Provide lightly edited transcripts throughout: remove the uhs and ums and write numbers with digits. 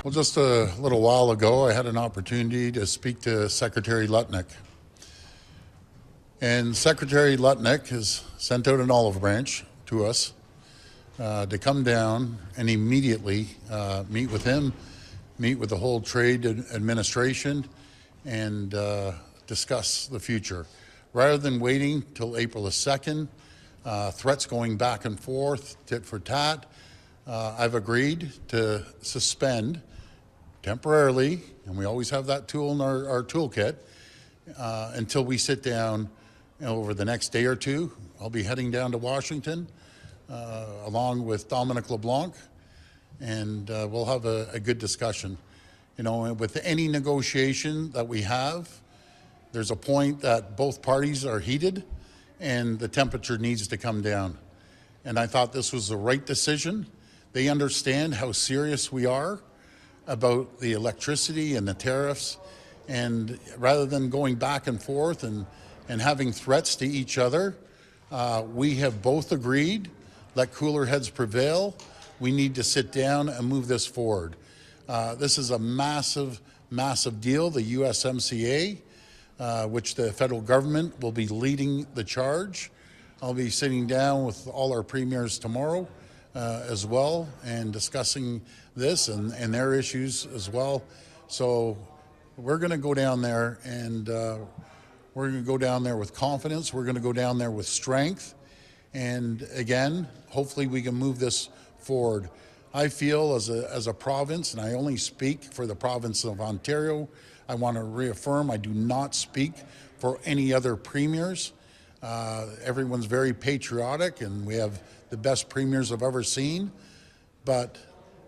Well, just a little while ago, I had an opportunity to speak to Secretary Lutnick. And Secretary Lutnick has sent out an olive branch to us to come down and immediately meet with him, meet with the whole trade administration, and discuss the future. Rather than waiting till April the 2nd, threats going back and forth, tit for tat, I've agreed to suspend temporarily, and we always have that tool in our toolkit, until we sit down over the next day or two. I'll be heading down to Washington along with Dominic LeBlanc, and we'll have a good discussion. You know, with any negotiation that we have, there's a point that both parties are heated and the temperature needs to come down. And I thought this was the right decision. They understand how serious we are about the electricity and the tariffs, and rather than going back and forth and having threats to each other, we have both agreed, let cooler heads prevail. We need to sit down and move this forward. This is a massive, massive deal, the USMCA, which the federal government will be leading the charge. I'll be sitting down with all our premiers tomorrow as well, and discussing this and their issues as well. So we're going to go down there, and we're going to go down there with confidence. We're going to go down there with strength. And again, hopefully we can move this forward. I feel as a province, and I only speak for the province of Ontario, I want to reaffirm I do not speak for any other premiers. Everyone's very patriotic, and we have the best premiers I've ever seen. But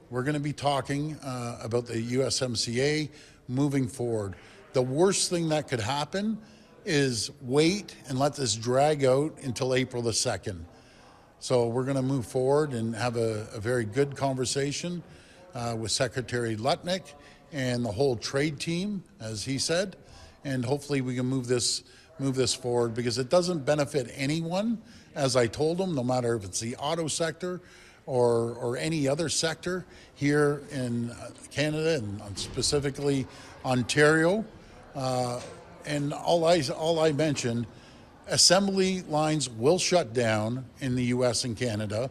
we're going to be talking about the USMCA moving forward. The worst thing that could happen is wait and let this drag out until April the 2nd. So we're going to move forward and have a very good conversation with Secretary Lutnick and the whole trade team, as he said, and hopefully we can move this forward, because it doesn't benefit anyone, as I told him, no matter if it's the auto sector or any other sector here in Canada, and specifically Ontario. And all I mentioned, assembly lines will shut down in the US and Canada.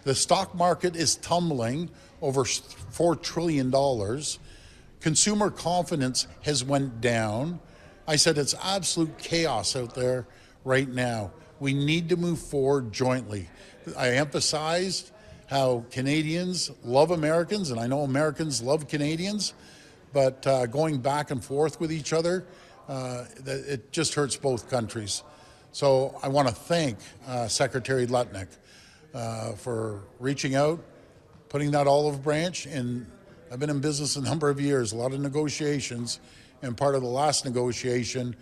The stock market is tumbling over $4 trillion. Consumer confidence has went down. I said it's absolute chaos out there right now. We need to move forward jointly. I emphasized how Canadians love Americans, and I know Americans love Canadians, but going back and forth with each other, it just hurts both countries. So I want to thank Secretary Lutnick for reaching out, putting that olive branch, and I've been in business a number of years, a lot of negotiations, and part of the last negotiation,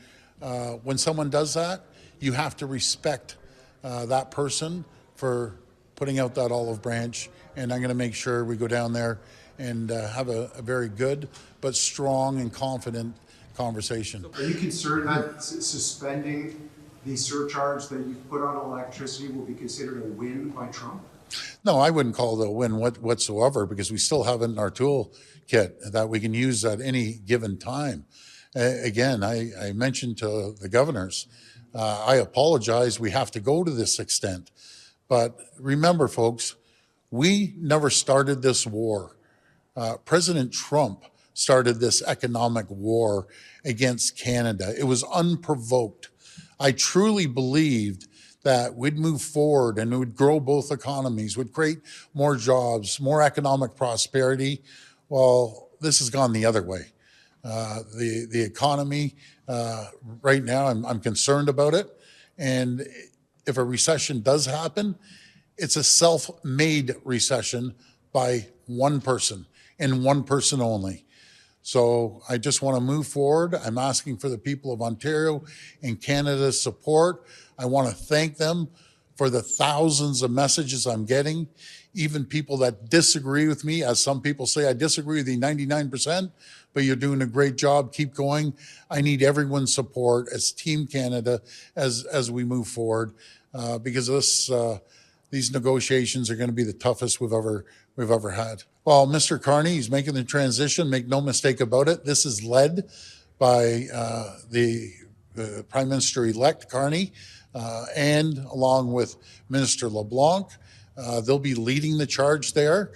when someone does that, you have to respect that person for putting out that olive branch, and I'm going to make sure we go down there and have a very good but strong and confident conversation. Are you concerned that suspending the surcharge that you've put on electricity will be considered a win by Trump? No, I wouldn't call it a win whatsoever, because we still have it in our toolkit that we can use at any given time. Again, I mentioned to the governors, I apologize we have to go to this extent. But remember, folks, we never started this war. President Trump started this economic war against Canada. It was unprovoked. I truly believed that we'd move forward and it would grow both economies, would create more jobs, more economic prosperity. Well, this has gone the other way. The economy right now, I'm concerned about it. And if a recession does happen, it's a self-made recession by one person and one person only. So I just want to move forward. I'm asking for the people of Ontario and Canada's support. I want to thank them for the thousands of messages I'm getting, even people that disagree with me. As some people say, I disagree with you 99%, but you're doing a great job. Keep going. I need everyone's support as Team Canada as we move forward, because these negotiations are going to be the toughest we've ever we've ever had. Well, Mr. Carney, he's making the transition, make no mistake about it. This is led by the Prime Minister-elect Carney and along with Minister LeBlanc. They'll be leading the charge there,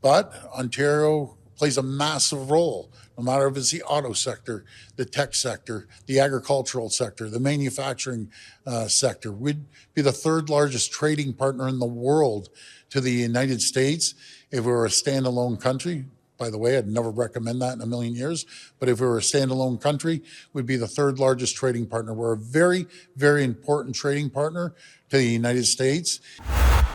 but Ontario plays a massive role, no matter if it's the auto sector, the tech sector, the agricultural sector, the manufacturing sector. We'd be the third largest trading partner in the world to the United States if we were a standalone country. By the way, I'd never recommend that in a million years, but if we were a standalone country, we'd be the third largest trading partner. We're a very, very important trading partner to the United States.